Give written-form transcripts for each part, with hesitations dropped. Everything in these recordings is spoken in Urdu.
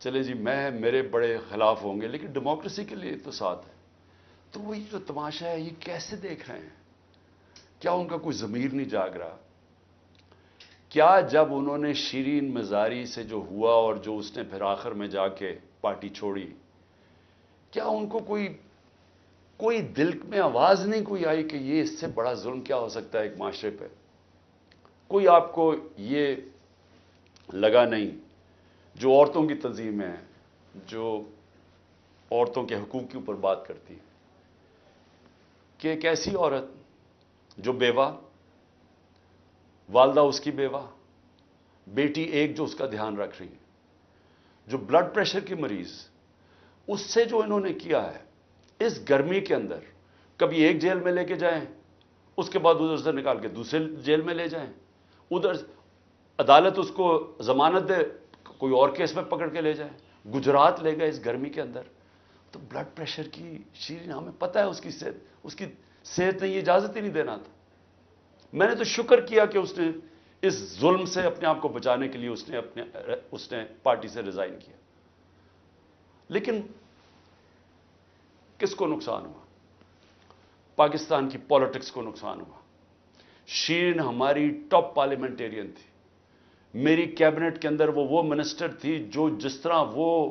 چلے جی میرے بڑے خلاف ہوں گے لیکن ڈیموکریسی کے لیے تو ساتھ ہے. تو وہ یہ جو تماشا ہے یہ کیسے دیکھ رہے ہیں؟ کیا ان کا کوئی ضمیر نہیں جاگ رہا؟ کیا جب انہوں نے شیرین مزاری سے جو ہوا اور جو اس نے پھر آخر میں جا کے پارٹی چھوڑی، کیا ان کو کوئی دل میں آواز نہیں کوئی آئی کہ یہ اس سے بڑا ظلم کیا ہو سکتا ہے ایک معاشرے پہ؟ کوئی آپ کو یہ لگا نہیں؟ جو عورتوں کی تنظیم ہے، جو عورتوں کے حقوق کے اوپر بات کرتی، کہ ایک ایسی عورت جو بیوہ، والدہ اس کی بیوہ، بیٹی ایک جو اس کا دھیان رکھ رہی ہے، جو بلڈ پریشر کی مریض، اس سے جو انہوں نے کیا ہے اس گرمی کے اندر، کبھی ایک جیل میں لے کے جائیں، اس کے بعد ادھر سے نکال کے دوسرے جیل میں لے جائیں، ادھر عدالت اس کو ضمانت دے، کوئی اور کیس میں پکڑ کے لے جائیں، گجرات لے گئے اس گرمی کے اندر. تو بلڈ پریشر کی شیرین، ہمیں پتہ ہے اس کی صحت نے یہ اجازت ہی نہیں دینا تھا. میں نے تو شکر کیا کہ اس نے اس ظلم سے اپنے آپ کو بچانے کے لیے اس نے پارٹی سے ریزائن کیا. لیکن کس کو نقصان ہوا؟ پاکستان کی پالیٹکس کو نقصان ہوا. شیرین ہماری ٹاپ پارلیمنٹیرین تھی. میری کیبنٹ کے اندر وہ منسٹر تھی جو جس طرح وہ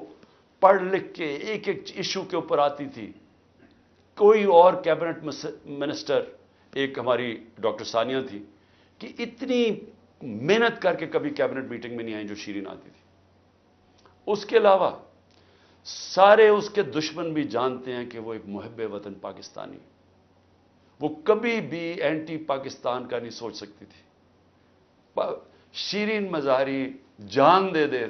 پڑھ لکھ کے ایک ایک ایشو کے اوپر آتی تھی، کوئی اور کیبنٹ منسٹر، ایک ہماری ڈاکٹر ثانیہ تھی، کہ اتنی محنت کر کے کبھی کیبنٹ میٹنگ میں نہیں آئی جو شیرین آتی تھی. اس کے علاوہ سارے اس کے دشمن بھی جانتے ہیں کہ وہ ایک محب وطن پاکستانی، وہ کبھی بھی اینٹی پاکستان کا نہیں سوچ سکتی تھی. شیرین مزاری جان دے دے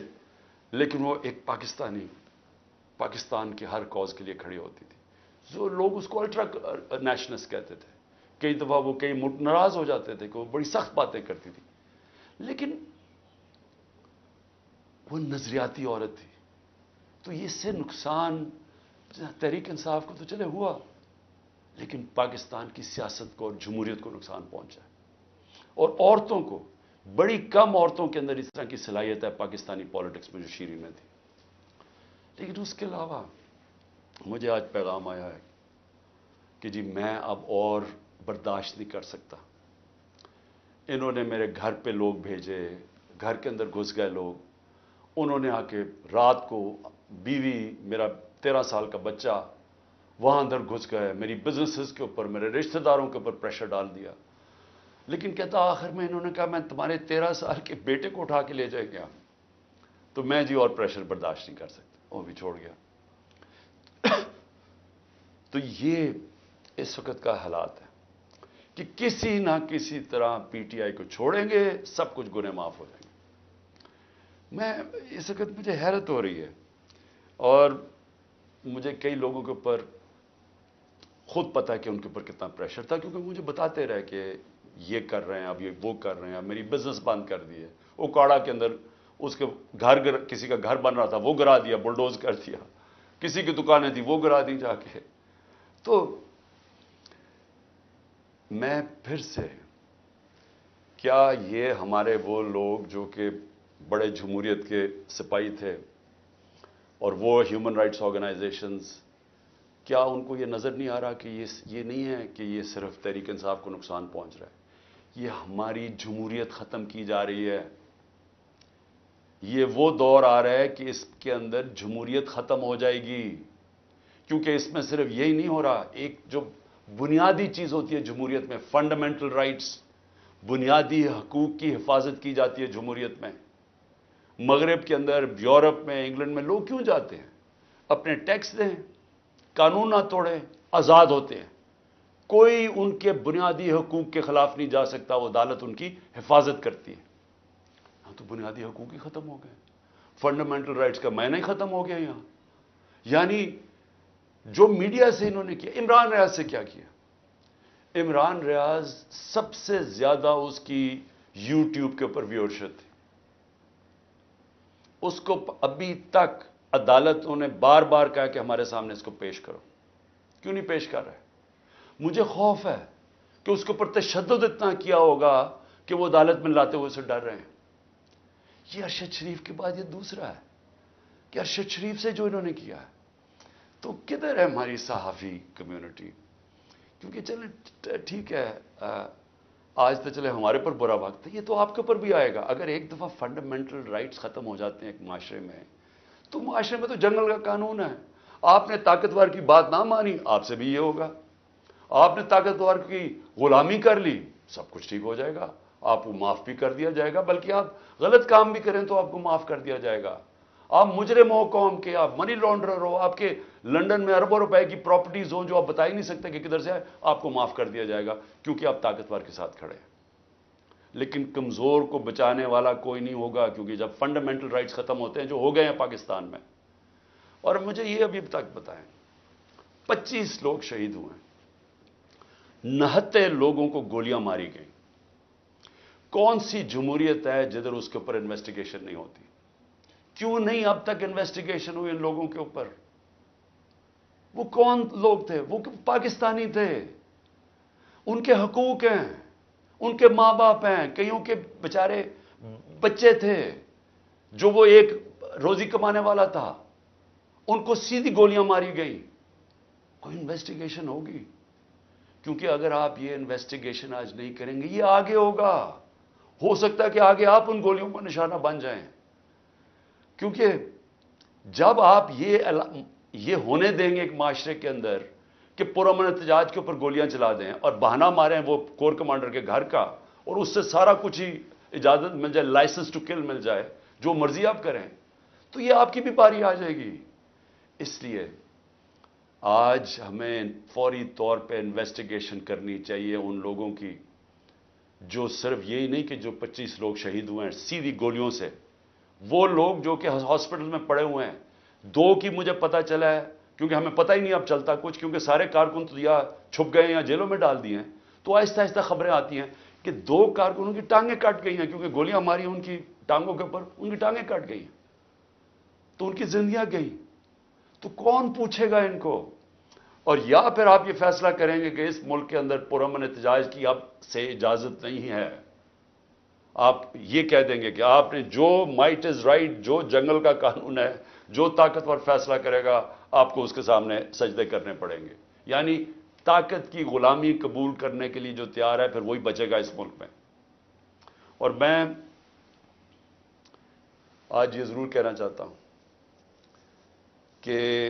لیکن وہ ایک پاکستان کے ہر کاز کے لیے کھڑی ہوتی تھی. جو لوگ اس کو الٹرا نیشنلسٹ کہتے تھے، کئی دفعہ وہ کئی ناراض ہو جاتے تھے کہ وہ بڑی سخت باتیں کرتی تھی، لیکن وہ نظریاتی عورت تھی. تو اس سے نقصان تحریک انصاف کو تو چلے ہوا، لیکن پاکستان کی سیاست کو اور جمہوریت کو نقصان پہنچا ہے. اور عورتوں کو، بڑی کم عورتوں کے اندر اس طرح کی صلاحیت ہے پاکستانی پالیٹکس میں جو شیرین میں تھی. لیکن اس کے علاوہ مجھے آج پیغام آیا ہے کہ جی میں اب اور برداشت نہیں کر سکتا. انہوں نے میرے گھر پہ لوگ بھیجے، گھر کے اندر گھس گئے لوگ، انہوں نے آ کے رات کو بیوی، میرا 13 سال کا بچہ وہاں اندر گھس گئے، میری بزنسز کے اوپر، میرے رشتہ داروں کے اوپر پریشر ڈال دیا. لیکن کہتا آخر میں انہوں نے کہا میں تمہارے 13 سال کے بیٹے کو اٹھا کے لے جائے گیا. تو میں جی اور پریشر برداشت نہیں کر سکتا، وہ بھی چھوڑ گیا. تو یہ اس وقت کا حالات ہے کہ کسی نہ کسی طرح پی ٹی آئی کو چھوڑیں گے، سب کچھ گناہ معاف ہو جائیں گے. میں اس وقت مجھے حیرت ہو رہی ہے، اور مجھے کئی لوگوں کے اوپر خود پتا ہے کہ ان کے اوپر کتنا پریشر تھا، کیونکہ مجھے بتاتے رہے کہ یہ کر رہے ہیں، اب یہ وہ کر رہے ہیں، اب میری بزنس بند کر دی ہے. وہ کاڑا کے اندر اس کے کسی کا گھر بن رہا تھا وہ گرا دیا، بلڈوز کر دیا. کسی کی دکانیں تھی وہ گرا دی جا کے. تو میں پھر سے، کیا یہ ہمارے وہ لوگ جو کہ بڑے جمہوریت کے سپاہی تھے اور وہ ہیومن رائٹس آرگنائزیشنز، کیا ان کو یہ نظر نہیں آ رہا کہ یہ نہیں ہے کہ یہ صرف تحریک انصاف کو نقصان پہنچ رہا ہے، یہ ہماری جمہوریت ختم کی جا رہی ہے. یہ وہ دور آ رہا ہے کہ اس کے اندر جمہوریت ختم ہو جائے گی. کیونکہ اس میں صرف یہی نہیں ہو رہا، ایک جو بنیادی چیز ہوتی ہے جمہوریت میں، فنڈامنٹل رائٹس، بنیادی حقوق کی حفاظت کی جاتی ہے جمہوریت میں. مغرب کے اندر، یورپ میں، انگلینڈ میں لوگ کیوں جاتے ہیں؟ اپنے ٹیکس دیں، قانون نہ توڑیں، آزاد ہوتے ہیں. کوئی ان کے بنیادی حقوق کے خلاف نہیں جا سکتا، وہ عدالت ان کی حفاظت کرتی ہے. ہاں تو بنیادی حقوق ہی ختم ہو گئے، فنڈامنٹل رائٹس کا معنی ہی ختم ہو گیا یہاں. یعنی جو میڈیا سے انہوں نے کیا، عمران ریاض سے کیا کیا؟ عمران ریاض سب سے زیادہ اس کی یوٹیوب کے اوپر ویورشپ تھی. اس کو ابھی تک عدالتوں نے بار بار کہا کہ ہمارے سامنے اس کو پیش کرو. کیوں نہیں پیش کر رہے؟ مجھے خوف ہے کہ اس کے اوپر تشدد اتنا کیا ہوگا کہ وہ عدالت میں لاتے ہوئے سے ڈر رہے ہیں. یہ ارشد شریف کے بعد یہ دوسرا ہے کہ ارشد شریف سے جو انہوں نے کیا ہے، تو کدھر ہے ہماری صحافی کمیونٹی؟ کیونکہ چلے ٹھیک ہے، آج تو چلے ہمارے پر برا وقت ہے، یہ تو آپ کے اوپر بھی آئے گا۔ اگر ایک دفعہ فنڈامنٹل رائٹس ختم ہو جاتے ہیں ایک معاشرے میں، تو معاشرے میں تو جنگل کا قانون ہے۔ آپ نے طاقتور کی بات نہ مانی، آپ سے بھی یہ ہوگا۔ آپ نے طاقتور کی غلامی کر لی، سب کچھ ٹھیک ہو جائے گا، آپ کو معاف بھی کر دیا جائے گا، بلکہ آپ غلط کام بھی کریں تو آپ کو معاف کر دیا جائے گا۔ آپ مجرم ہو قوم کے، آپ منی لانڈرر ہو، آپ کے لنڈن میں اربوں روپے کی پراپرٹیز ہوں جو آپ بتا ہی نہیں سکتے کہ کدھر سے ہے، آپ کو معاف کر دیا جائے گا، کیونکہ آپ طاقتور کے ساتھ کھڑے ہیں۔ لیکن کمزور کو بچانے والا کوئی نہیں ہوگا، کیونکہ جب فنڈامنٹل رائٹس ختم ہوتے ہیں جو ہو گئے ہیں پاکستان میں۔ اور مجھے یہ ابھی تک بتائیں، 25 لوگ شہید ہوئے ہیں، 69 لوگوں کو گولیاں ماری گئیں۔ کون سی جمہوریت ہے جدھر اس کے اوپر انویسٹیگیشن نہیں ہوتی؟ کیوں نہیں اب تک انویسٹیگیشن ہوئی ان لوگوں کے اوپر؟ وہ کون لوگ تھے؟ وہ پاکستانی تھے، ان کے حقوق ہیں، ان کے ماں باپ ہیں، کئیوں کے بیچارے بچے تھے جو وہ ایک روزی کمانے والا تھا، ان کو سیدھی گولیاں ماری گئی۔ کوئی انویسٹیگیشن ہوگی؟ کیونکہ اگر آپ یہ انویسٹیگیشن آج نہیں کریں گے، یہ آگے ہوگا، ہو سکتا ہے کہ آگے آپ ان گولیوں کا نشانہ بن جائیں۔ کیونکہ جب آپ یہ ہونے دیں گے ایک معاشرے کے اندر کہ پرامن احتجاج کے اوپر گولیاں چلا دیں اور بہانہ ماریں وہ کور کمانڈر کے گھر کا، اور اس سے سارا کچھ ہی اجازت مل جائے، لائسنس ٹو کل مل جائے، جو مرضی آپ کریں، تو یہ آپ کی بھی باری آ جائے گی۔ اس لیے آج ہمیں فوری طور پہ انویسٹیگیشن کرنی چاہیے ان لوگوں کی، جو صرف یہی نہیں کہ جو 25 لوگ شہید ہوئے ہیں سیدھی گولیوں سے، وہ لوگ جو کہ ہاسپٹل میں پڑے ہوئے ہیں۔ 2 کی مجھے پتا چلا ہے، کیونکہ ہمیں پتہ ہی نہیں اب چلتا کچھ، کیونکہ سارے کارکن تو یا چھپ گئے ہیں یا جیلوں میں ڈال دیے ہیں، تو آہستہ آہستہ خبریں آتی ہیں کہ 2 کارکنوں کی ٹانگیں کٹ گئی ہیں، کیونکہ گولیاں ماری ان کی ٹانگوں کے اوپر، ان کی ٹانگیں کٹ گئی ہیں، تو ان کی زندگیاں گئی۔ تو کون پوچھے گا ان کو؟ اور یا پھر آپ یہ فیصلہ کریں گے کہ اس ملک کے اندر پرامن احتجاج کی اب سے اجازت نہیں ہے، آپ یہ کہہ دیں گے کہ آپ نے جو مائٹ از رائٹ، جو جنگل کا قانون ہے، جو طاقتور فیصلہ کرے گا آپ کو اس کے سامنے سجدے کرنے پڑیں گے، یعنی طاقت کی غلامی قبول کرنے کے لیے جو تیار ہے پھر وہی بچے گا اس ملک میں۔ اور میں آج یہ ضرور کہنا چاہتا ہوں کہ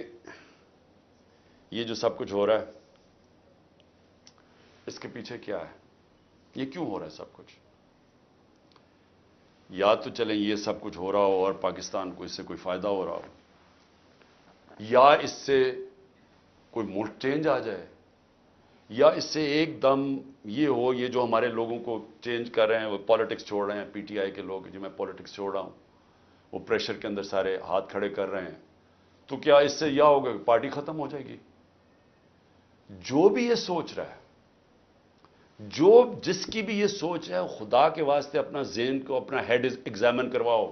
یہ جو سب کچھ ہو رہا ہے اس کے پیچھے کیا ہے؟ یہ کیوں ہو رہا ہے سب کچھ؟ یا تو چلیں یہ سب کچھ ہو رہا ہو اور پاکستان کو اس سے کوئی فائدہ ہو رہا ہو، یا اس سے کوئی ملک چینج آ جائے، یا اس سے ایک دم یہ ہو، یہ جو ہمارے لوگوں کو چینج کر رہے ہیں، وہ پالیٹکس چھوڑ رہے ہیں، پی ٹی آئی کے لوگ جو میں پالیٹکس چھوڑ رہا ہوں، وہ پریشر کے اندر سارے ہاتھ کھڑے کر رہے ہیں، تو کیا اس سے یہ ہوگا کہ پارٹی ختم ہو جائے گی؟ جو بھی یہ سوچ رہا ہے، جس کی بھی یہ سوچ ہے، خدا کے واسطے اپنا ذہن کو، اپنا ہیڈ ایگزامن کرواؤ،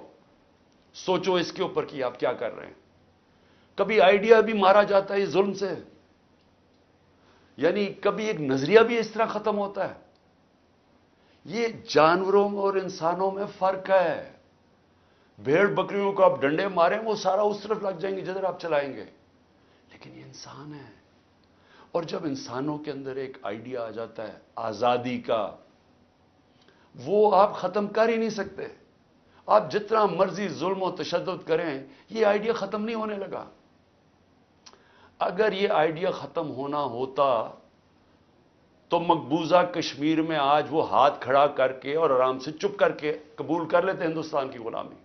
سوچو اس کے اوپر کہ آپ کیا کر رہے ہیں۔ کبھی آئیڈیا بھی مارا جاتا ہے اس ظلم سے، یعنی کبھی ایک نظریہ بھی اس طرح ختم ہوتا ہے۔ یہ جانوروں اور انسانوں میں فرق ہے۔ بھیڑ بکریوں کو آپ ڈنڈے ماریں وہ سارا اس طرف لگ جائیں گے جدھر آپ چلائیں گے، لیکن یہ انسان ہے۔ اور جب انسانوں کے اندر ایک آئیڈیا آ جاتا ہے آزادی کا، وہ آپ ختم کر ہی نہیں سکتے۔ آپ جتنا مرضی ظلم و تشدد کریں، یہ آئیڈیا ختم نہیں ہونے لگا۔ اگر یہ آئیڈیا ختم ہونا ہوتا تو مقبوضہ کشمیر میں آج وہ ہاتھ کھڑا کر کے اور آرام سے چپ کر کے قبول کر لیتے ہندوستان کی غلامی۔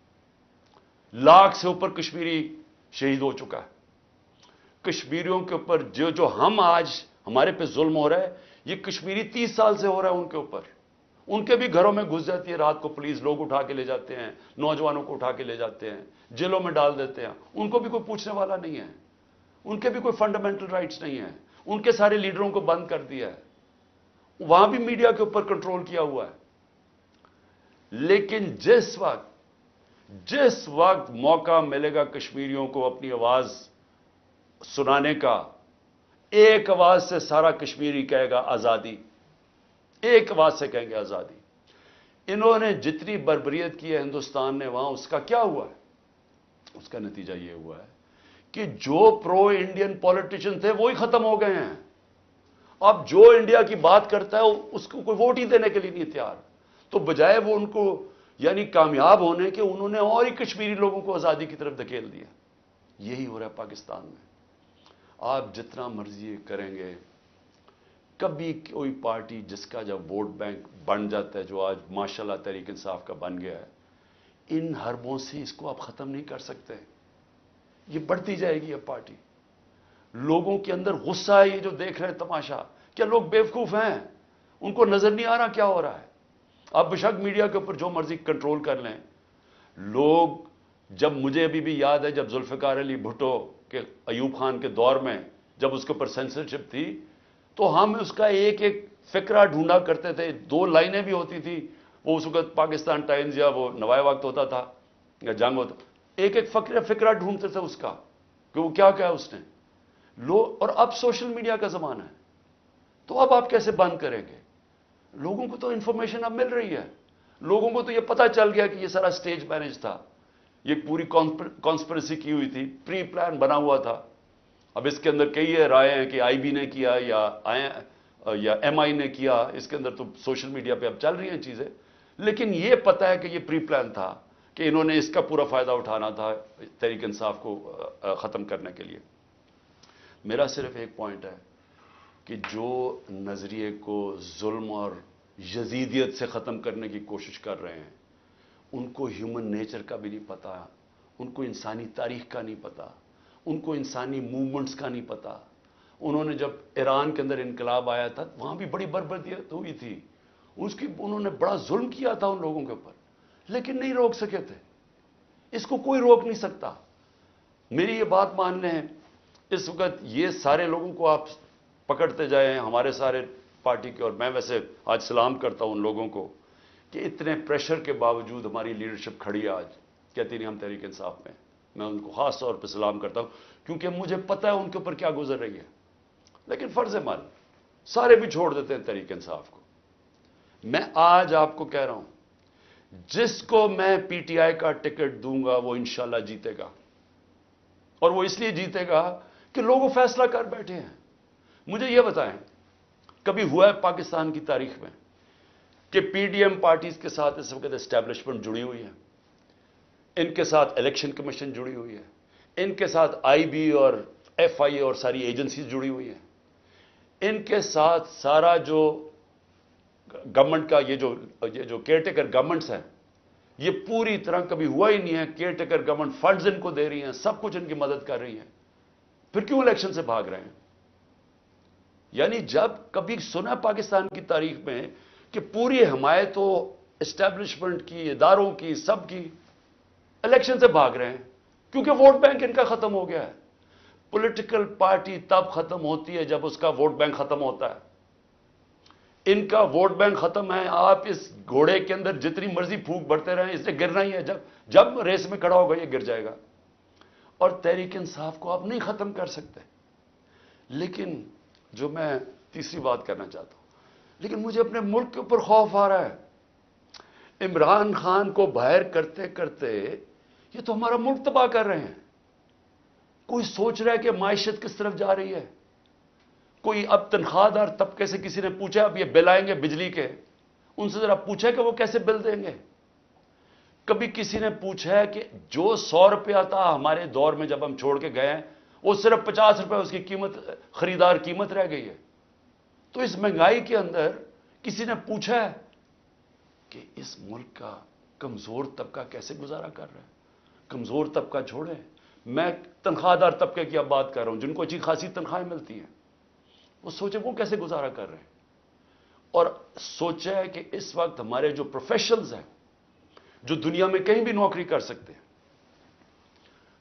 1,00,000 سے اوپر کشمیری شہید ہو چکا ہے۔ کشمیریوں کے اوپر جو ہم آج ہمارے پہ ظلم ہو رہا ہے، یہ کشمیری 30 سال سے ہو رہا ہے ان کے اوپر۔ ان کے بھی گھروں میں گھس جاتی ہے رات کو پولیس، لوگ اٹھا کے لے جاتے ہیں، نوجوانوں کو اٹھا کے لے جاتے ہیں، جیلوں میں ڈال دیتے ہیں، ان کو بھی کوئی پوچھنے والا نہیں ہے، ان کے بھی کوئی فنڈامنٹل رائٹس نہیں ہیں، ان کے سارے لیڈروں کو بند کر دیا ہے، وہاں بھی میڈیا کے اوپر کنٹرول کیا ہوا ہے۔ لیکن جس وقت موقع ملے گا کشمیریوں کو اپنی آواز سنانے کا، ایک آواز سے سارا کشمیری کہے گا آزادی، ایک آواز سے کہیں گے آزادی۔ انہوں نے جتنی بربریت کی ہے ہندوستان نے وہاں، اس کا کیا ہوا ہے؟ اس کا نتیجہ یہ ہوا ہے کہ جو پرو انڈین پولیٹیشین تھے وہی ختم ہو گئے ہیں. اب جو انڈیا کی بات کرتا ہے اس کو کوئی ووٹ ہی دینے کے لیے نہیں تیار. تو بجائے وہ ان کو یعنی کامیاب ہونے کے انہوں نے اور ہی کشمیری لوگوں کو آزادی کی طرف دھکیل دیا. یہی ہو رہا ہے پاکستان میں. آپ جتنا مرضی کریں گے کبھی کوئی پارٹی جس کا جب ووٹ بینک بن جاتا ہے جو آج ماشاءاللہ تحریک انصاف کا بن گیا ہے, ان حربوں سے اس کو آپ ختم نہیں کر سکتے. یہ بڑھتی جائے گی یہ پارٹی. لوگوں کے اندر غصہ ہے یہ جو دیکھ رہے ہیں تماشا. کیا لوگ بیوقوف ہیں؟ ان کو نظر نہیں آ رہا کیا ہو رہا ہے؟ آپ بشک میڈیا کے اوپر جو مرضی کنٹرول کر لیں. لوگ جب مجھے ابھی بھی یاد ہے جب ذوالفقار علی بھٹو کے ایوب خان کے دور میں جب اس کے اوپر سینسرشپ تھی تو ہم اس کا ایک ایک فقرہ ڈھونڈا کرتے تھے. 2 لائنیں بھی ہوتی تھی. وہ اس وقت پاکستان ٹائمز یا وہ نوائے وقت ہوتا تھا یا جنگ ہوتا, ایک ایک فقرہ ڈھونڈتے تھے اس کا کہ وہ کیا کہا اس نے. اور اب سوشل میڈیا کا زمانہ ہے تو اب آپ کیسے بند کریں گے؟ لوگوں کو تو انفارمیشن اب مل رہی ہے. لوگوں کو تو یہ پتا چل گیا کہ یہ سارا سٹیج مینج تھا, یہ پوری کانسپریسی کی ہوئی تھی, پری پلان بنا ہوا تھا. اب اس کے اندر کئی رائے ہیں کہ آئی بی نے کیا یا ایم آئی نے کیا. اس کے اندر تو سوشل میڈیا پہ اب چل رہی ہیں چیزیں, لیکن یہ پتا ہے کہ یہ پری پلان تھا کہ انہوں نے اس کا پورا فائدہ اٹھانا تھا تحریک انصاف کو ختم کرنے کے لیے. میرا صرف ایک پوائنٹ ہے کہ جو نظریے کو ظلم اور یزیدیت سے ختم کرنے کی کوشش کر رہے ہیں ان کو ہیومن نیچر کا بھی نہیں پتا, ان کو انسانی تاریخ کا نہیں پتا, ان کو انسانی موومنٹس کا نہیں پتا. انہوں نے جب ایران کے اندر انقلاب آیا تھا وہاں بھی بڑی بربریت ہوئی تھی, انہوں نے بڑا ظلم کیا تھا ان لوگوں کے اوپر, لیکن نہیں روک سکے تھے. اس کو کوئی روک نہیں سکتا. میری یہ بات مان لیں, اس وقت یہ سارے لوگوں کو آپ پکڑتے جائیں ہمارے سارے پارٹی کے, اور میں ویسے آج سلام کرتا ہوں ان لوگوں کو کہ اتنے پریشر کے باوجود ہماری لیڈرشپ کھڑی ہے, آج کہتی نہیں ہم تحریک انصاف میں ان کو خاص طور پہ سلام کرتا ہوں کیونکہ مجھے پتہ ہے ان کے اوپر کیا گزر رہی ہے. لیکن فرض مان سارے بھی چھوڑ دیتے ہیں تحریک انصاف کو. میں آج آپ کو کہہ رہا ہوں جس کو میں پی ٹی آئی کا ٹکٹ دوں گا وہ انشاءاللہ جیتے گا, اور وہ اس لیے جیتے گا کہ لوگ وہ فیصلہ کر بیٹھے ہیں. مجھے یہ بتائیں کبھی ہوا ہے پاکستان کی تاریخ میں کہ پی ڈی ایم پارٹیز کے ساتھ اس وقت اسٹیبلشمنٹ جڑی ہوئی ہے, ان کے ساتھ الیکشن کمیشن جڑی ہوئی ہے, ان کے ساتھ آئی بی اور ایف آئی اے اور ساری ایجنسیز جڑی ہوئی ہیں, ان کے ساتھ سارا جو گورنمنٹ کا یہ جو کیئر ٹیکر گورنمنٹس ہیں یہ پوری طرح کبھی ہوا ہی نہیں ہے. Care taker government funds in کو دے رہی ہیں, سب کچھ ان کی مدد کر رہی ہیں, پھر کیوں الیکشن سے بھاگ رہے ہیں؟ یعنی جب کبھی سنا پاکستان کی تاریخ میں کہ پوری حمایت ہو اسٹیبلشمنٹ کی, اداروں کی, سب کی, الیکشن سے بھاگ رہے ہیں کیونکہ ووٹ بینک ان کا ختم ہو گیا ہے. پولیٹیکل پارٹی تب ختم ہوتی ہے جب اس کا ووٹ بینک ختم ہوتا ہے. ان کا ووٹ بینک ختم ہے. آپ اس گھوڑے کے اندر جتنی مرضی پھونک بھرتے رہیں اس نے گرنا ہی ہے. جب ریس میں کھڑا ہوگا یہ گر جائے گا. اور تحریک انصاف کو آپ نہیں ختم کر سکتے. لیکن جو میں تیسری بات کرنا چاہتا ہوں, لیکن مجھے اپنے ملک کے اوپر خوف آ رہا ہے. عمران خان کو باہر کرتے کرتے یہ تو ہمارا ملک تباہ کر رہے ہیں. کوئی سوچ رہا ہے کہ معیشت کس طرف جا رہی ہے؟ کوئی اب تنخواہ دار طبقے سے کسی نے پوچھا اب یہ بل آئیں گے بجلی کے, ان سے ذرا پوچھا کہ وہ کیسے بل دیں گے؟ کبھی کسی نے پوچھا ہے کہ جو 100 روپیہ تھا ہمارے دور میں جب ہم چھوڑ کے گئے ہیں وہ صرف 50 روپے اس کی قیمت خریدار قیمت رہ گئی ہے. تو اس مہنگائی کے اندر کسی نے پوچھا ہے کہ اس ملک کا کمزور طبقہ کیسے گزارا کر رہا ہے؟ کمزور طبقہ چھوڑیں, میں تنخواہ دار طبقے کی اب بات کر رہا ہوں جن کو اچھی خاصی تنخواہیں ملتی ہیں, وہ سوچیں وہ کیسے گزارا کر رہے ہیں. اور سوچا ہے کہ اس وقت ہمارے جو پروفیشنلز ہیں جو دنیا میں کہیں بھی نوکری کر سکتے ہیں,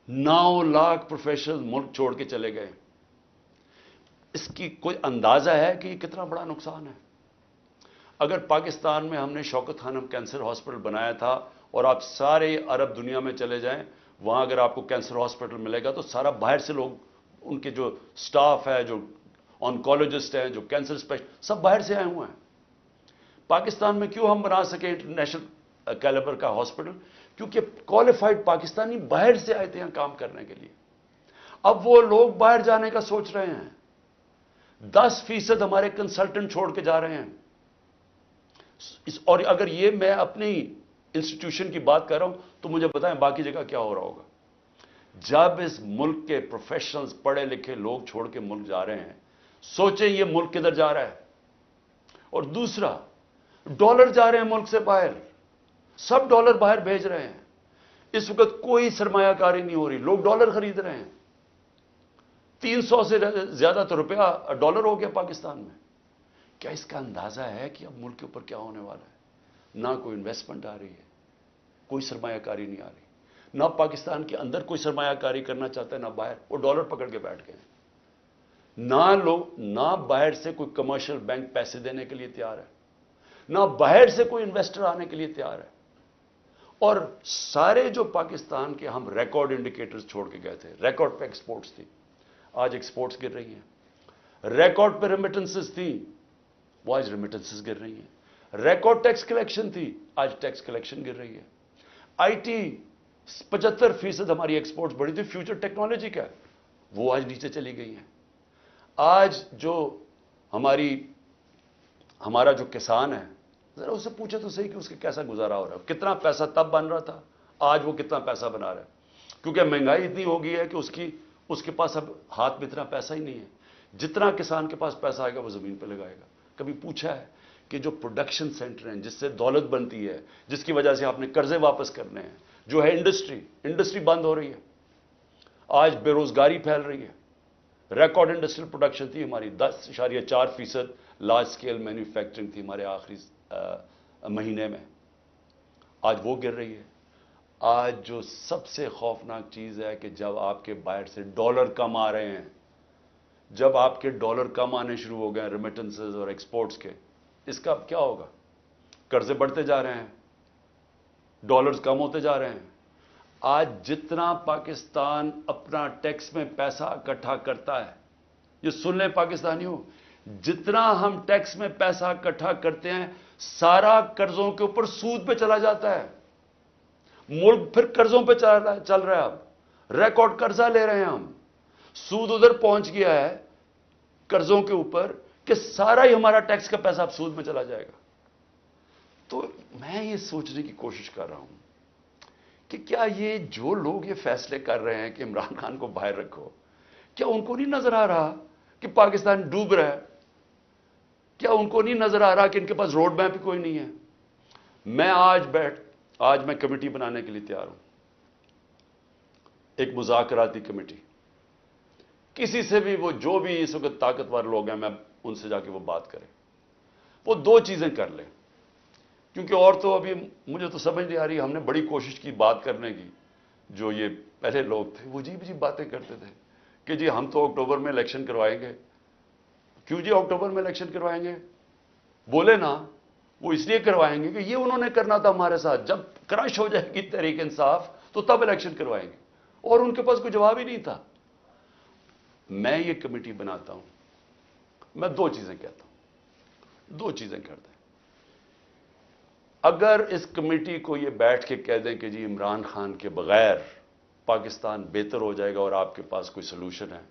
9 لاکھ پروفیشنل ملک چھوڑ کے چلے گئے. اس کی کوئی اندازہ ہے کہ یہ کتنا بڑا نقصان ہے؟ اگر پاکستان میں ہم نے شوکت خانم کینسر ہاسپٹل بنایا تھا اور آپ سارے عرب دنیا میں چلے جائیں وہاں اگر آپ کو کینسر ہاسپٹل ملے گا تو سارا باہر سے لوگ, ان کے جو سٹاف ہے, جو آنکولوجسٹ ہیں, جو کینسر اسپیشلسٹ, سب باہر سے آئے ہوئے ہیں. پاکستان میں کیوں ہم بنا سکے انٹرنیشنل کیلیبر کا ہاسپٹل؟ کیونکہ کوالیفائڈ پاکستانی باہر سے آئے تھے یہاں کام کرنے کے لیے. اب وہ لوگ باہر جانے کا سوچ رہے ہیں. 10% ہمارے کنسلٹنٹ چھوڑ کے جا رہے ہیں. اور اگر یہ میں اپنی انسٹیٹیوشن کی بات کر رہا ہوں تو مجھے بتائیں باقی جگہ کیا ہو رہا ہوگا. جب اس ملک کے پروفیشنلز پڑھے لکھے لوگ چھوڑ کے ملک جا رہے ہیں, سوچیں یہ ملک کدھر جا رہا ہے. اور دوسرا, ڈالر جا رہے ہیں ملک سے باہر, سب ڈالر باہر بھیج رہے ہیں. اس وقت کوئی سرمایہ کاری نہیں ہو رہی, لوگ ڈالر خرید رہے ہیں. 300 سے زیادہ تو روپیہ ڈالر ہو گیا پاکستان میں. کیا اس کا اندازہ ہے کہ اب ملک کے اوپر کیا ہونے والا ہے؟ نہ کوئی انویسٹمنٹ آ رہی ہے, کوئی سرمایہ کاری نہیں آ رہی, نہ پاکستان کے اندر کوئی سرمایہ کاری کرنا چاہتا ہے نہ باہر. وہ ڈالر پکڑ کے بیٹھ گئے. نہ باہر سے کوئی کمرشل بینک پیسے دینے کے لیے تیار ہے, نہ باہر سے کوئی انویسٹر آنے کے لیے تیار ہے. اور سارے جو پاکستان کے ہم ریکارڈ انڈیکیٹرز چھوڑ کے گئے تھے, ریکارڈ پہ ایکسپورٹس تھی, آج ایکسپورٹس گر رہی ہیں. ریکارڈ پہ ریمیٹنسز تھی, وہ آج ریمیٹنسز گر رہی ہیں. ریکارڈ ٹیکس کلیکشن تھی, آج ٹیکس کلیکشن گر رہی ہے. آئی ٹی 75% ہماری ایکسپورٹس بڑھی تھی, فیوچر ٹیکنالوجی کا, وہ آج نیچے چلی گئی ہیں. آج جو ہمارا جو کسان ہے, ذرا اسے پوچھے تو صحیح کہ اس کے کیسا گزارا ہو رہا ہے. کتنا پیسہ تب بن رہا تھا, آج وہ کتنا پیسہ بنا رہا ہے. کیونکہ مہنگائی اتنی ہو گئی ہے کہ اس کے پاس اب ہاتھ میں اتنا پیسہ ہی نہیں ہے. جتنا کسان کے پاس پیسہ آئے گا وہ زمین پہ لگائے گا. کبھی پوچھا ہے کہ جو پروڈکشن سینٹر ہیں جس سے دولت بنتی ہے, جس کی وجہ سے آپ نے قرضے واپس کرنے ہیں, جو ہے انڈسٹری بند ہو رہی ہے. آج بے روزگاری پھیل رہی ہے. ریکارڈ انڈسٹریل پروڈکشن تھی ہماری, 10.4% لارج سکیل مینوفیکچرنگ تھی ہمارے آخری مہینے میں, آج وہ گر رہی ہے. آج جو سب سے خوفناک چیز ہے کہ جب آپ کے باہر سے ڈالر کم آ رہے ہیں, جب آپ کے ڈالر کم آنے شروع ہو گئے ریمیٹنسز اور ایکسپورٹس کے, اس کا اب کیا ہوگا؟ قرضے بڑھتے جا رہے ہیں, ڈالرز کم ہوتے جا رہے ہیں. آج جتنا پاکستان اپنا ٹیکس میں پیسہ اکٹھا کرتا ہے, یہ سن لیں پاکستانیوں, جتنا ہم ٹیکس میں پیسہ اکٹھا کرتے ہیں سارا قرضوں کے اوپر سود پہ چلا جاتا ہے. ملک پھر قرضوں پہ چل رہا ہے. اب ریکارڈ قرضہ لے رہے ہیں ہم, سود ادھر پہنچ گیا ہے قرضوں کے اوپر کہ سارا ہی ہمارا ٹیکس کا پیسہ اب سود میں چلا جائے گا. تو میں یہ سوچنے کی کوشش کر رہا ہوں کہ کیا یہ جو لوگ یہ فیصلے کر رہے ہیں کہ عمران خان کو باہر رکھو, کیا ان کو نہیں نظر آ رہا کہ پاکستان ڈوب رہا ہے؟ کیا ان کو نہیں نظر آ رہا کہ ان کے پاس روڈ میپ کوئی نہیں ہے؟ میں آج میں کمیٹی بنانے کے لیے تیار ہوں, ایک مذاکراتی کمیٹی. کسی سے بھی, وہ جو بھی اس وقت طاقتور لوگ ہیں, میں ان سے جا کے وہ بات کریں. وہ دو چیزیں کر لیں, کیونکہ اور تو ابھی مجھے تو سمجھ نہیں آ رہی. ہم نے بڑی کوشش کی بات کرنے کی, جو یہ پہلے لوگ تھے وہ عجیب باتیں کرتے تھے کہ جی ہم تو اکتوبر میں الیکشن کروائیں گے. کیوں جی اکتوبر میں الیکشن کروائیں گے؟ بولے نا, وہ اس لیے کروائیں گے کہ یہ انہوں نے کرنا تھا ہمارے ساتھ, جب کرش ہو جائے گی تحریک انصاف تو تب الیکشن کروائیں گے. اور ان کے پاس کوئی جواب ہی نہیں تھا. میں یہ کمیٹی بناتا ہوں, میں دو چیزیں کہتا ہوں, دو چیزیں کرتے ہیں. اگر اس کمیٹی کو یہ بیٹھ کے کہہ دیں کہ جی عمران خان کے بغیر پاکستان بہتر ہو جائے گا اور آپ کے پاس کوئی سلوشن ہے,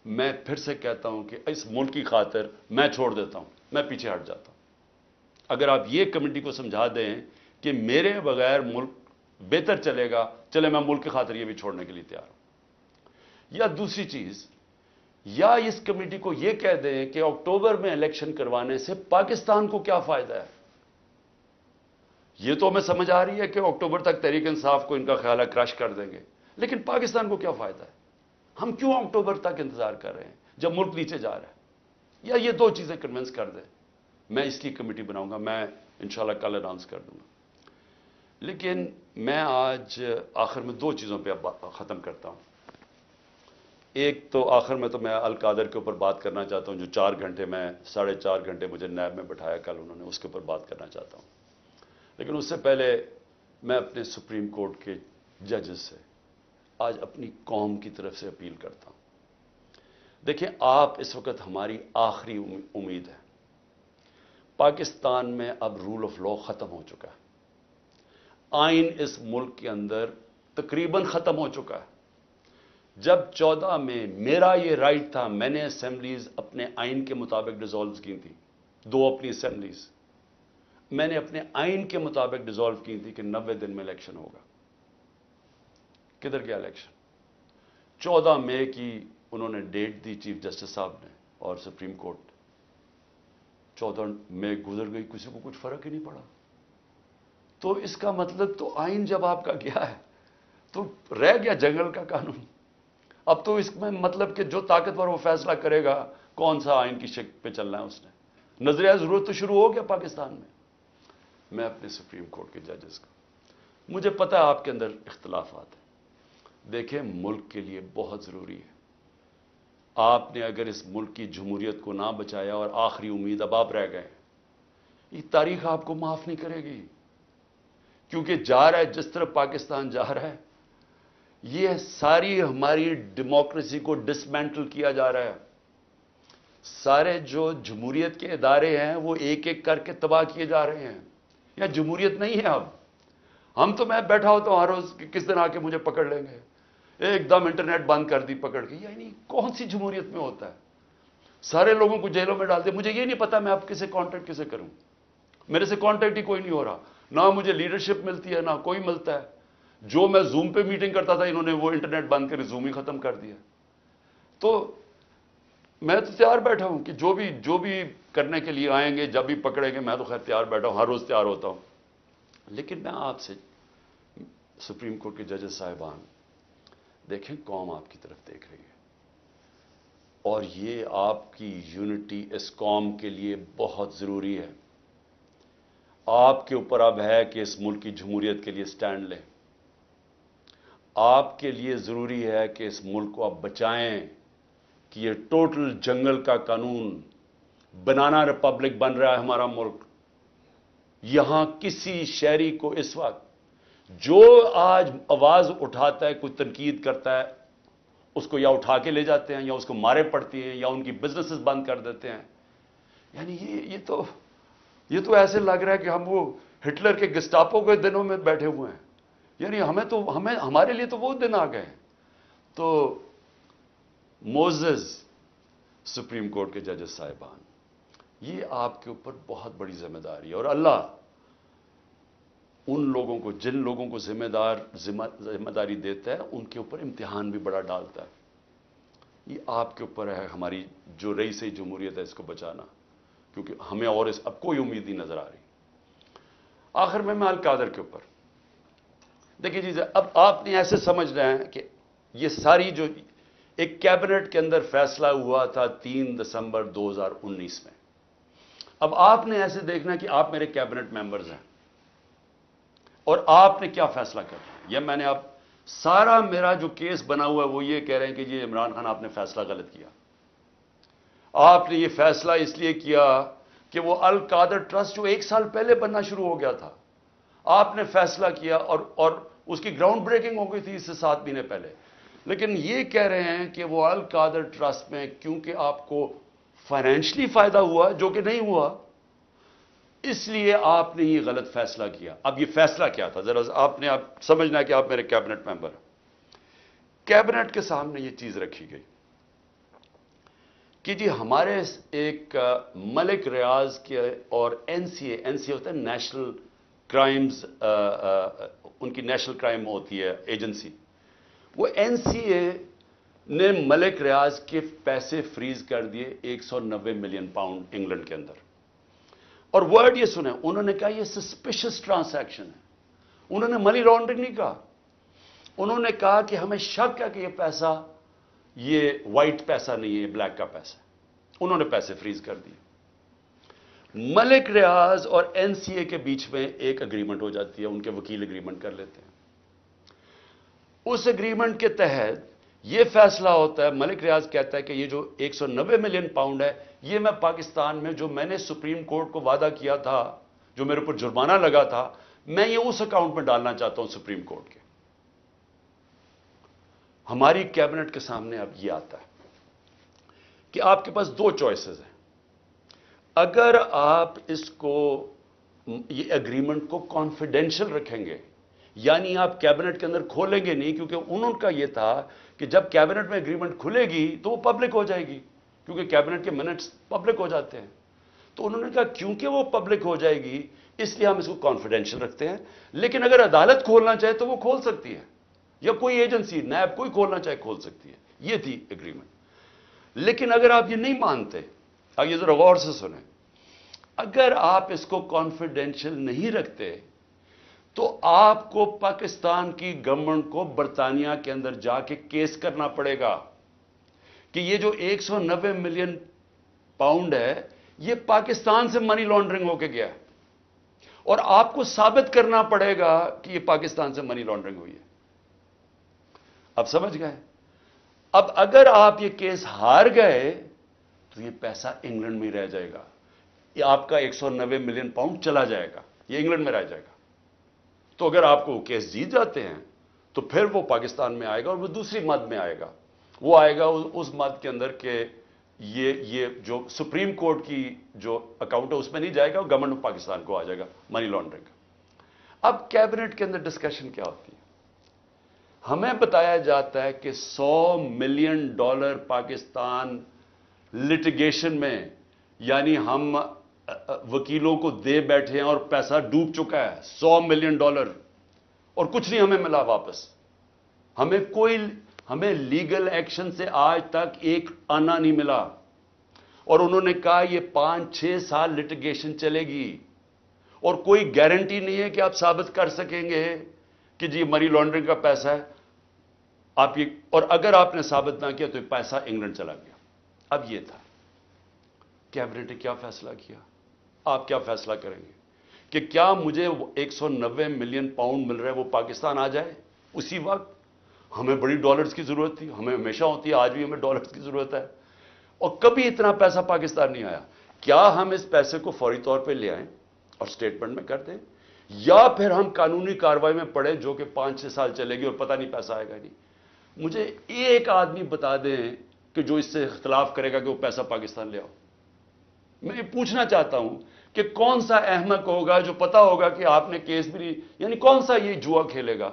میں پھر سے کہتا ہوں کہ اس ملک کی خاطر میں چھوڑ دیتا ہوں, میں پیچھے ہٹ جاتا ہوں. اگر آپ یہ کمیٹی کو سمجھا دیں کہ میرے بغیر ملک بہتر چلے گا, چلے میں ملک کی خاطر یہ بھی چھوڑنے کے لیے تیار ہوں. یا دوسری چیز, یا اس کمیٹی کو یہ کہہ دیں کہ اکتوبر میں الیکشن کروانے سے پاکستان کو کیا فائدہ ہے. یہ تو ہمیں سمجھ آ رہی ہے کہ اکتوبر تک تحریک انصاف کو ان کا خیال ہے کرش کر دیں گے, لیکن پاکستان کو کیا فائدہ ہے؟ ہم کیوں اکتوبر تک انتظار کر رہے ہیں جب ملک نیچے جا رہا ہے؟ یا یہ دو چیزیں کنونس کر دیں. میں اس کی کمیٹی بناؤں گا, میں انشاءاللہ کل اناؤنس کر دوں گا. لیکن میں آج آخر میں دو چیزوں پہ ختم کرتا ہوں. ایک تو آخر میں تو میں القادر کے اوپر بات کرنا چاہتا ہوں, جو 4 گھنٹے میں 4.5 گھنٹے مجھے نیب میں بٹھایا کل انہوں نے, اس کے اوپر بات کرنا چاہتا ہوں. لیکن اس سے پہلے میں اپنے سپریم کورٹ کے ججز سے آج اپنی قوم کی طرف سے اپیل کرتا ہوں. دیکھیں, آپ اس وقت ہماری آخری امید ہے. پاکستان میں اب رول آف لا ختم ہو چکا ہے. آئین اس ملک کے اندر تقریباً ختم ہو چکا ہے. جب 14 میں میرا یہ رائٹ تھا، میں نے اسمبلیز اپنے آئین کے مطابق ڈیزالو کی تھی، 2 اپنی اسمبلیز میں نے اپنے آئین کے مطابق ڈیزالو کی تھی کہ 90 دن میں الیکشن ہوگا. کدھر گیا الیکشن؟ 14 مئی کی انہوں نے ڈیٹ دی چیف جسٹس صاحب نے اور سپریم کورٹ. 14 مئی گزر گئی، کسی کو کچھ فرق ہی نہیں پڑا. تو اس کا مطلب تو آئین جب آپ کا گیا ہے تو رہ گیا جنگل کا قانون. اب تو اس میں مطلب کہ جو طاقتور وہ فیصلہ کرے گا کون سا آئین کی شکل پہ چلنا ہے. اس نے نظریہ ضرورت تو شروع ہو گیا پاکستان میں. میں اپنے سپریم کورٹ کے ججز کا، مجھے پتا ہے آپ کے اندر اختلافات ہیں. دیکھیں، ملک کے لیے بہت ضروری ہے. آپ نے اگر اس ملک کی جمہوریت کو نہ بچایا اور آخری امید اب آپ رہ گئے، یہ تاریخ آپ کو معاف نہیں کرے گی. کیونکہ جا رہا ہے جس طرح پاکستان جا رہا ہے، یہ ساری ہماری ڈیموکریسی کو ڈسمینٹل کیا جا رہا ہے. سارے جو جمہوریت کے ادارے ہیں وہ ایک ایک کر کے تباہ کیے جا رہے ہیں. یا جمہوریت نہیں ہے اب. ہم تو میں بیٹھا ہوتا ہوں ہر روز کہ کس دن آ کے مجھے پکڑ لیں گے. ایک دم انٹرنیٹ بند کر دی پکڑ کے. یعنی کون سی جمہوریت میں ہوتا ہے؟ سارے لوگوں کو جیلوں میں ڈال دے. مجھے یہ نہیں پتا میں اب کسے کانٹیکٹ کسے کروں. میرے سے کانٹیکٹ ہی کوئی نہیں ہو رہا. نہ مجھے لیڈرشپ ملتی ہے نہ کوئی ملتا ہے. جو میں زوم پہ میٹنگ کرتا تھا انہوں نے وہ انٹرنیٹ بند کر زوم ہی ختم کر دیا. تو میں تو تیار بیٹھا ہوں کہ جو بھی کرنے کے لیے آئیں گے جب بھی پکڑیں گے. میں تو خیر تیار بیٹھا ہوں، ہر روز تیار ہوتا ہوں. لیکن میں آپ سے سپریم کورٹ کے ججز صاحبان، دیکھیں قوم آپ کی طرف دیکھ رہی ہے اور یہ آپ کی یونٹی اس قوم کے لیے بہت ضروری ہے. آپ کے اوپر اب ہے کہ اس ملک کی جمہوریت کے لیے سٹینڈ لیں. آپ کے لیے ضروری ہے کہ اس ملک کو آپ بچائیں کہ یہ ٹوٹل جنگل کا قانون، بنانا ریپبلک بن رہا ہے ہمارا ملک. یہاں کسی شہری کو اس وقت جو آج آواز اٹھاتا ہے، کوئی تنقید کرتا ہے، اس کو یا اٹھا کے لے جاتے ہیں یا اس کو مارے پڑتی ہیں یا ان کی بزنسز بند کر دیتے ہیں. یعنی یہ تو ایسے لگ رہا ہے کہ ہم وہ ہٹلر کے گسٹاپو کے دنوں میں بیٹھے ہوئے ہیں. یعنی ہمارے لیے تو وہ دن آ گئے. تو موزز سپریم کورٹ کے ججز صاحبان، یہ آپ کے اوپر بہت بڑی ذمہ داری ہے. اور اللہ ان لوگوں کو، جن لوگوں کو ذمہ داری دیتا ہے، ان کے اوپر امتحان بھی بڑا ڈالتا ہے. یہ آپ کے اوپر ہے ہماری جو رئیس جمہوریت ہے اس کو بچانا، کیونکہ ہمیں اور اب کوئی امید نہیں نظر آ رہی. آخر میں القادر کے اوپر دیکھیے جی، اب آپ نے ایسے سمجھ رہے ہیں کہ یہ ساری جو ایک کیبنٹ کے اندر فیصلہ ہوا تھا 3 دسمبر 2019 میں، اب آپ نے ایسے دیکھنا کہ آپ میرے کیبنٹ ممبرز ہیں اور آپ نے کیا فیصلہ کرنا ہے. یہ میں نے اب سارا میرا جو کیس بنا ہوا ہے وہ یہ کہہ رہے ہیں کہ یہ عمران خان آپ نے فیصلہ غلط کیا. آپ نے یہ فیصلہ اس لیے کیا کہ وہ القادر ٹرسٹ جو 1 سال پہلے بننا شروع ہو گیا تھا، آپ نے فیصلہ کیا اور اس کی گراؤنڈ بریکنگ ہو گئی تھی اس سے 7 مہینے پہلے. لیکن یہ کہہ رہے ہیں کہ وہ القادر ٹرسٹ میں کیونکہ آپ کو فائنینشلی فائدہ ہوا جو کہ نہیں ہوا، اس لیے آپ نے یہ غلط فیصلہ کیا. اب یہ فیصلہ کیا تھا ذرا آپ نے سمجھنا ہے کہ آپ میرے کیبنٹ ممبر ہیں. کیبنٹ کے سامنے یہ چیز رکھی گئی کہ جی ہمارے ایک ملک ریاض کے اور این سی اے ہوتا ہے نیشنل کرائمز، ان کی نیشنل کرائم ہوتی ہے ایجنسی. وہ این سی اے نے ملک ریاض کے پیسے فریز کر دیے 190 ملین پاؤنڈ انگلینڈ کے اندر. اور ورڈ یہ سنیں، انہوں نے کہا یہ سسپیشس ٹرانزیکشن ہے. انہوں نے منی لانڈرنگ نہیں کہا. انہوں نے کہا کہ ہمیں شک ہے کہ یہ پیسہ یہ وائٹ پیسہ نہیں ہے، یہ بلیک کا پیسہ ہے. انہوں نے پیسے فریز کر دیے. ملک ریاض اور این سی اے کے بیچ میں ایک اگریمنٹ ہو جاتی ہے، ان کے وکیل اگریمنٹ کر لیتے ہیں. اس اگریمنٹ کے تحت یہ فیصلہ ہوتا ہے، ملک ریاض کہتا ہے کہ یہ جو 190 ملین پاؤنڈ ہے یہ میں پاکستان میں جو میں نے سپریم کورٹ کو وعدہ کیا تھا، جو میرے اوپر جرمانہ لگا تھا، میں یہ اس اکاؤنٹ میں ڈالنا چاہتا ہوں سپریم کورٹ کے. ہماری کیبنٹ کے سامنے اب یہ آتا ہے کہ آپ کے پاس 2 چوائسز ہیں. اگر آپ اس کو، یہ اگریمنٹ کو کانفیڈینشل رکھیں گے یعنی آپ کیبنٹ کے اندر کھولیں گے نہیں، کیونکہ انہوں کا یہ تھا کہ جب کیبنٹ میں اگریمنٹ کھلے گی تو وہ پبلک ہو جائے گی، کیونکہ کیبنٹ کے منٹس پبلک ہو جاتے ہیں۔ تو انہوں نے کہا کیونکہ وہ پبلک ہو جائے گی اس لیے ہم اس کو کانفیڈینشیل رکھتے ہیں، لیکن اگر عدالت کھولنا چاہے تو وہ کھول سکتی ہے، یا کوئی ایجنسی نیب کوئی کھولنا چاہے کھول سکتی ہے۔ یہ تھی اگریمنٹ۔ لیکن اگر آپ یہ نہیں مانتے، اب یہ ذرا غور سے سنیں، اگر آپ اس کو کانفیڈینشیل نہیں رکھتے تو آپ کو پاکستان کی گورنمنٹ کو برطانیہ کے اندر جا کے کیس کرنا پڑے گا کہ یہ جو 190 ملین پاؤنڈ ہے یہ پاکستان سے منی لانڈرنگ ہو کے گیا ہے، اور آپ کو ثابت کرنا پڑے گا کہ یہ پاکستان سے منی لانڈرنگ ہوئی ہے۔ اب سمجھ گئے؟ اب اگر آپ یہ کیس ہار گئے تو یہ پیسہ انگلینڈ میں رہ جائے گا، یہ آپ کا 190 ملین پاؤنڈ چلا جائے گا، یہ انگلینڈ میں رہ جائے گا۔ تو اگر آپ کو وہ کیس جیت جاتے ہیں تو پھر وہ پاکستان میں آئے گا، اور وہ دوسری مد میں آئے گا، وہ آئے گا اس مد کے اندر کہ یہ جو سپریم کورٹ کی جو اکاؤنٹ ہے اس میں نہیں جائے گا، گورنمنٹ آف پاکستان کو آ جائے گا منی لانڈرنگ۔ اب کیبنٹ کے اندر ڈسکشن کیا ہوتی ہے؟ ہمیں بتایا جاتا ہے کہ $100 ملین پاکستان لٹیگیشن میں، یعنی ہم وکیلوں کو دے بیٹھے ہیں اور پیسہ ڈوب چکا ہے $100 ملین، اور کچھ نہیں ہمیں ملا واپس۔ ہمیں لیگل ایکشن سے آج تک ایک آنا نہیں ملا، اور انہوں نے کہا یہ 5-6 سال لٹیگیشن چلے گی، اور کوئی گارنٹی نہیں ہے کہ آپ ثابت کر سکیں گے کہ جی منی لانڈرنگ کا پیسہ ہے آپ یہ، اور اگر آپ نے ثابت نہ کیا تو یہ پیسہ انگلینڈ چلا گیا۔ اب یہ تھا کیبنٹ نے کیا فیصلہ کیا، آپ کیا فیصلہ کریں گے کہ کیا مجھے 190 ملین پاؤنڈ مل رہا ہے وہ پاکستان آ جائے اسی وقت؟ ہمیں بڑی ڈالرز کی ضرورت تھی، ہمیں ہمیشہ ہوتی ہے، آج بھی ہمیں ڈالرز کی ضرورت ہے، اور کبھی اتنا پیسہ پاکستان نہیں آیا۔ کیا ہم اس پیسے کو فوری طور پہ لے آئیں اور سٹیٹمنٹ میں کر دیں، یا پھر ہم قانونی کارروائی میں پڑیں جو کہ 5-6 سال چلے گی اور پتہ نہیں پیسہ آئے گا نہیں؟ مجھے ایک آدمی بتا دیں کہ جو اس سے اختلاف کرے گا کہ وہ پیسہ پاکستان لے آؤ۔ میں یہ پوچھنا چاہتا ہوں کہ کون سا احمق ہوگا جو پتا ہوگا کہ آپ نے کیس بھی نہیں، یعنی کون سا یہ جوا کھیلے گا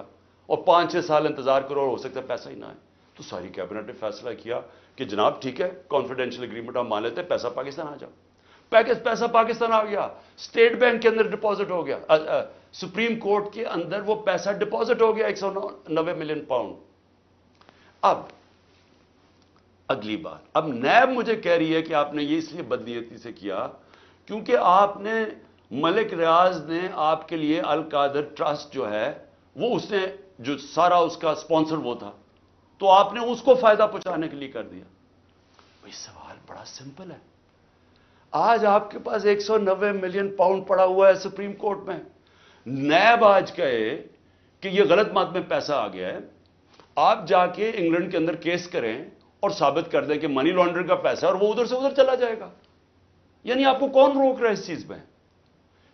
اور 5-6 سال انتظار کرو اور ہو سکتا ہے پیسہ ہی نہ آئے؟ تو ساری کیبنٹ نے فیصلہ کیا کہ جناب ٹھیک ہے، کانفیڈینشیل اگریمنٹ ہم مان لیتے ہیں، پیسہ پاکستان آ جاؤ۔ پیسہ پاکستان آ گیا، اسٹیٹ بینک کے اندر ڈپازٹ ہو گیا، سپریم کورٹ کے اندر وہ پیسہ ڈپازٹ ہو گیا 190 ملین پاؤنڈ۔ اب اگلی بات، اب نیب مجھے کہہ رہی ہے کہ آپ نے یہ اس لیے بدنیتی سے کیا کیونکہ آپ نے ملک ریاض نے آپ کے لیے القادر ٹرسٹ جو ہے وہ اس نے جو سارا اس کا سپانسر وہ تھا، تو آپ نے اس کو فائدہ پہنچانے کے لیے کر دیا۔ بھئی سوال بڑا سمپل ہے، آج آپ کے پاس 190 ملین پاؤنڈ پڑا ہوا ہے سپریم کورٹ میں، نیب آج کہے کہ یہ غلط مات میں پیسہ آ گیا ہے، آپ جا کے انگلینڈ کے اندر کیس کریں اور ثابت کر دیں کہ منی لانڈرنگ کا پیسہ ہے اور وہ ادھر سے ادھر چلا جائے گا۔ یعنی آپ کو کون روک رہا ہے اس چیز میں؟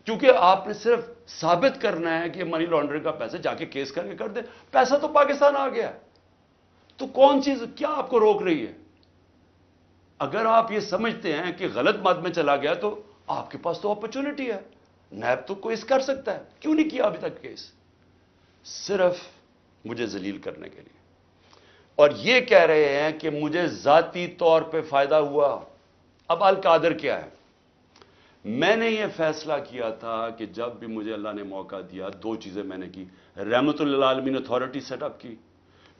کیونکہ آپ نے صرف ثابت کرنا ہے کہ منی لانڈرنگ کا پیسہ، جا کے کیس کر کے کر دیں، پیسہ تو پاکستان آ گیا، تو کون چیز کیا آپ کو روک رہی ہے؟ اگر آپ یہ سمجھتے ہیں کہ غلط مد میں چلا گیا تو آپ کے پاس تو اپرچونٹی ہے، نیب تو کوئی کر سکتا ہے، کیوں نہیں کیا ابھی تک کیس؟ صرف مجھے ذلیل کرنے کے لیے، اور یہ کہہ رہے ہیں کہ مجھے ذاتی طور پہ فائدہ ہوا۔ اب القادر کیا ہے؟ میں نے یہ فیصلہ کیا تھا کہ جب بھی مجھے اللہ نے موقع دیا، 2 چیزیں میں نے کی۔ رحمت للعالمین اتھارٹی سیٹ اپ کی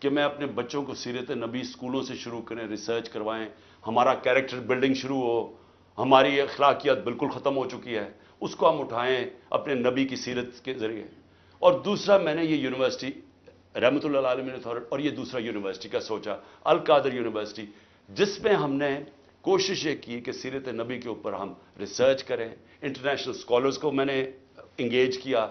کہ میں اپنے بچوں کو سیرت نبی اسکولوں سے شروع کریں، ریسرچ کروائیں، ہمارا کیریکٹر بلڈنگ شروع ہو، ہماری اخلاقیات بالکل ختم ہو چکی ہے، اس کو ہم اٹھائیں اپنے نبی کی سیرت کے ذریعے۔ اور دوسرا میں نے یہ یونیورسٹی رحمت للعالمین اتھارٹی، اور یہ دوسرا یونیورسٹی کا سوچا، القادر یونیورسٹی، جس میں ہم نے کوشش یہ کی کہ سیرت نبی کے اوپر ہم ریسرچ کریں، انٹرنیشنل اسکالرز کو میں نے انگیج کیا،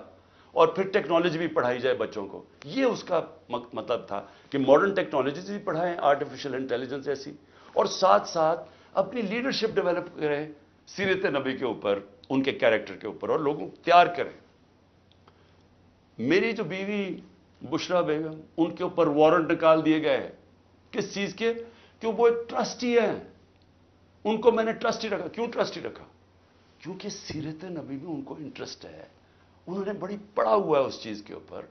اور پھر ٹیکنالوجی بھی پڑھائی جائے بچوں کو۔ یہ اس کا مطلب تھا کہ ماڈرن ٹیکنالوجیز بھی پڑھائیں، آرٹیفیشل انٹیلیجنس ایسی، اور ساتھ ساتھ اپنی لیڈرشپ ڈیولپ کریں سیرت نبی کے اوپر، ان کے کیریکٹر کے اوپر، اور لوگوں کو تیار کریں۔ میری جو بیوی بشرا بیگم، ان کے اوپر وارنٹ نکال دیے گئے، کس چیز کے؟ کہ وہ ایک ٹرسٹی ہیں، ان کو میں نے ٹرسٹی رکھا۔ کیوں ٹرسٹی رکھا؟ کیونکہ سیرت نبی میں ان کو انٹرسٹ ہے، انہوں نے بڑی پڑھا ہوا ہے اس چیز کے اوپر،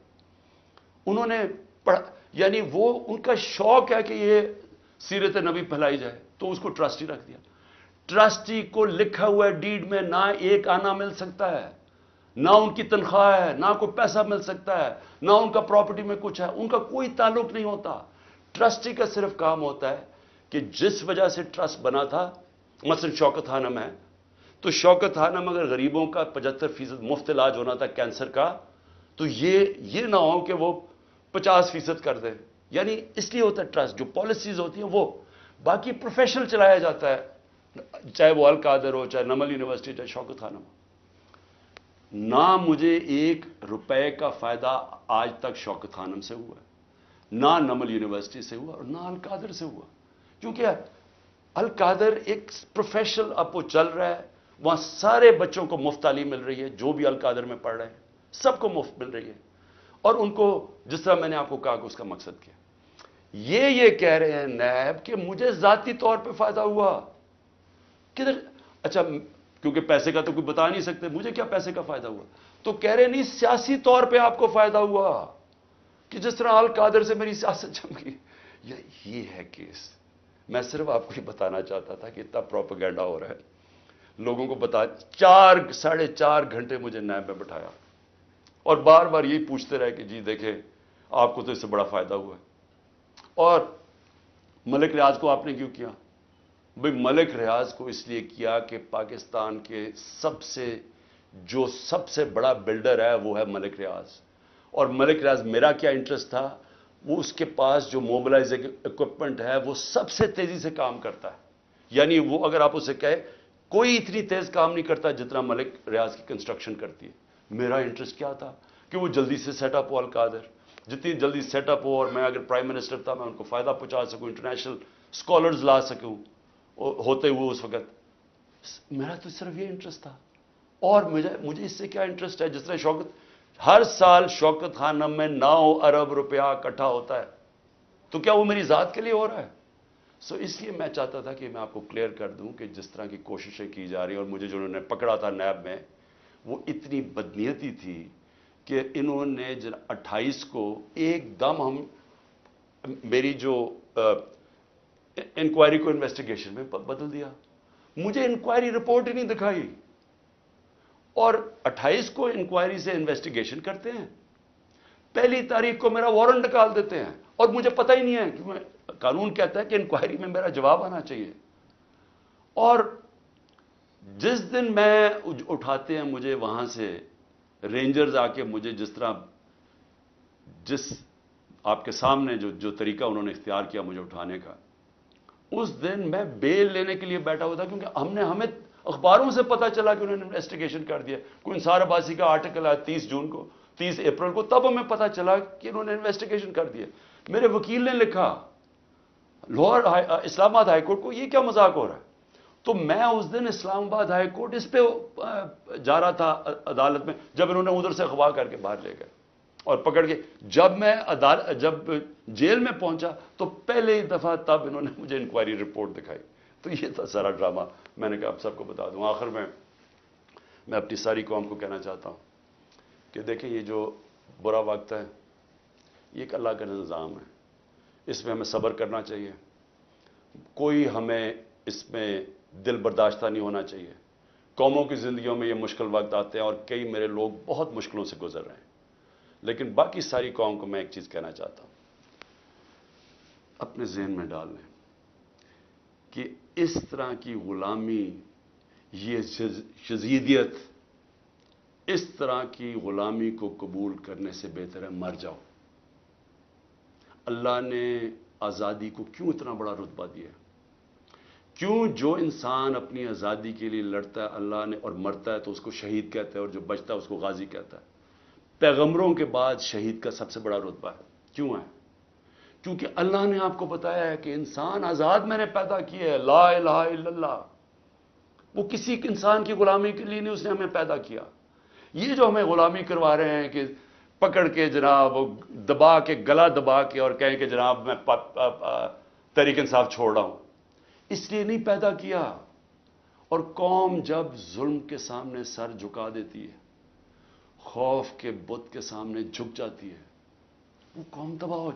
انہوں نے پڑھا، یعنی وہ ان کا شوق ہے کہ یہ سیرت نبی پھیلائی جائے، تو اس کو ٹرسٹی رکھ دیا۔ ٹرسٹی کو لکھا ہوا ڈیڈ میں نہ ایک آنا مل سکتا ہے، نہ ان کی تنخواہ ہے، نہ کوئی پیسہ مل سکتا ہے، نہ ان کا پراپرٹی میں کچھ ہے، ان کا کوئی تعلق نہیں ہوتا۔ ٹرسٹی کا صرف کام ہوتا ہے کہ جس وجہ سے ٹرسٹ بنا تھا، مثلا شوکت خانم ہے، تو شوکت خانم اگر غریبوں کا 75% مفت علاج ہونا تھا کینسر کا، تو یہ نہ ہو کہ وہ 50% کر دیں۔ یعنی اس لیے ہوتا ہے ٹرسٹ، جو پالیسیز ہوتی ہیں وہ، باقی پروفیشنل چلایا جاتا ہے، چاہے وہ القادر ہو، چاہے نمل یونیورسٹی، چاہے شوکت خانم ہو۔ نہ مجھے 1 روپے کا فائدہ آج تک شوکت خانم سے ہوا ہے، نہ نمل یونیورسٹی سے ہوا، اور نہ القادر سے ہوا، کیونکہ القادر ایک پروفیشنل اب وہ چل رہا ہے، وہاں سارے بچوں کو مفت تعلیم مل رہی ہے، جو بھی القادر میں پڑھ رہے ہیں سب کو مفت مل رہی ہے، اور ان کو جس طرح میں نے آپ کو کہا کہ اس کا مقصد کیا، یہ کہہ رہے ہیں نیب کہ مجھے ذاتی طور پہ فائدہ ہوا۔ کدھر؟ اچھا، کیونکہ پیسے کا تو کوئی بتا نہیں سکتے، مجھے کیا پیسے کا فائدہ ہوا؟ تو کہہ رہے نہیں سیاسی طور پہ آپ کو فائدہ ہوا، کہ جس طرح القادر سے میری سیاست جم گئی۔ یہ ہے کیس۔ میں صرف آپ کو یہ بتانا چاہتا تھا کہ اتنا پروپیگنڈا ہو رہا ہے، لوگوں کو بتا، 4.5 گھنٹے مجھے نیب میں بٹھایا، اور بار بار یہی پوچھتے رہے کہ جی دیکھیں آپ کو تو اس سے بڑا فائدہ ہوا ہے۔ اور ملک ریاض کو آپ نے کیوں کیا؟ بھئی ملک ریاض کو اس لیے کیا کہ پاکستان کے سب سے بڑا بلڈر ہے وہ ہے ملک ریاض، اور ملک ریاض میرا کیا انٹرسٹ تھا، وہ اس کے پاس جو موبلائزنگ اکوپمنٹ ہے وہ سب سے تیزی سے کام کرتا ہے، یعنی وہ اگر آپ اسے کہے کوئی اتنی تیز کام نہیں کرتا جتنا ملک ریاض کی کنسٹرکشن کرتی ہے۔ میرا انٹرسٹ کیا تھا کہ وہ جلدی سے سیٹ اپ ہو القادر، جتنی جلدی سیٹ اپ ہو، اور میں اگر پرائم منسٹر تھا میں ان کو فائدہ پہنچا سکوں، انٹرنیشنل اسکالرز لا سکوں ہوتے ہوئے اس وقت۔ میرا تو صرف یہ انٹرسٹ تھا، اور مجھے اس سے کیا انٹرسٹ ہے؟ جس طرح ہر سال شوکت خانم میں 9 ارب روپیہ اکٹھا ہوتا ہے، تو کیا وہ میری ذات کے لیے ہو رہا ہے؟ اس لیے میں چاہتا تھا کہ میں آپ کو کلیئر کر دوں کہ جس طرح کی کوششیں کی جا رہی ہیں، اور مجھے جو انہوں نے پکڑا تھا نیب میں وہ اتنی بدنیتی تھی کہ انہوں نے 28 کو ایک دم میری جو انکوائری کو انویسٹیگیشن میں بدل دیا، مجھے انکوائری رپورٹ ہی نہیں دکھائی، اور 28 کو انکوائری سے انویسٹیگیشن کرتے ہیں، 1 تاریخ کو میرا وارنٹ نکال دیتے ہیں، اور مجھے پتہ ہی نہیں ہے کہ قانون کہتا ہے کہ انکوائری میں میرا جواب آنا چاہیے۔ اور جس دن میں اٹھاتے ہیں مجھے وہاں سے رینجرز آ کے، مجھے جس آپ کے سامنے جو طریقہ انہوں نے اختیار کیا مجھے اٹھانے کا، اس دن میں بیل لینے کے لیے بیٹھا ہوا تھا، کیونکہ ہمیں اخباروں سے پتا چلا کہ انہوں نے انویسٹیگیشن کر دیا، کوئی انصار عباسی کا آرٹیکل آیا 30 اپریل کو، تب ہمیں پتا چلا کہ انہوں نے انویسٹیگیشن کر دیا۔ میرے وکیل نے لکھا لاہور اسلام آباد ہائی کورٹ کو، یہ کیا مذاق ہو رہا ہے؟ تو میں اس دن اسلام آباد ہائی کورٹ اس پہ جا رہا تھا عدالت میں، جب انہوں نے ادھر سے اغوا کر کے باہر لے گئے اور پکڑ کے، جب جیل میں پہنچا تو پہلے ہی دفعہ تب انہوں نے مجھے انکوائری رپورٹ دکھائی۔ تو یہ تھا سارا ڈرامہ، میں نے کہا آپ سب کو بتا دوں۔ آخر میں اپنی ساری قوم کو کہنا چاہتا ہوں کہ دیکھیں یہ جو برا وقت ہے یہ ایک اللہ کا نظام ہے، اس میں ہمیں صبر کرنا چاہیے، کوئی ہمیں اس میں دل برداشتہ نہیں ہونا چاہیے۔ قوموں کی زندگیوں میں یہ مشکل وقت آتے ہیں، اور کئی میرے لوگ بہت مشکلوں سے گزر رہے ہیں، لیکن باقی ساری قوم کو میں ایک چیز کہنا چاہتا ہوں، اپنے ذہن میں ڈال لیں کہ اس طرح کی غلامی، یہ شذیدیت، اس طرح کی غلامی کو قبول کرنے سے بہتر ہے مر جاؤ۔ اللہ نے آزادی کو کیوں اتنا بڑا رتبہ دیا؟ کیوں جو انسان اپنی آزادی کے لیے لڑتا ہے اللہ نے اور مرتا ہے تو اس کو شہید کہتا ہے، اور جو بچتا ہے اس کو غازی کہتا ہے۔ پیغمبروں کے بعد شہید کا سب سے بڑا رتبہ ہے، کیوں ہے؟ کیونکہ اللہ نے آپ کو بتایا ہے کہ انسان آزاد میں نے پیدا کیا ہے، لا الہ الا اللہ۔ وہ کسی انسان کی غلامی کے لیے نہیں اس نے ہمیں پیدا کیا۔ یہ جو ہمیں غلامی کروا رہے ہیں کہ پکڑ کے جناب دبا کے، گلا دبا کے، اور کہیں کہ جناب میں تحریک انصاف چھوڑ رہا ہوں، اس لیے نہیں پیدا کیا۔ اور قوم جب ظلم کے سامنے سر جھکا دیتی ہے، خوف کے بت کے سامنے جھک جاتی ہے، وہ قوم تباہ ہو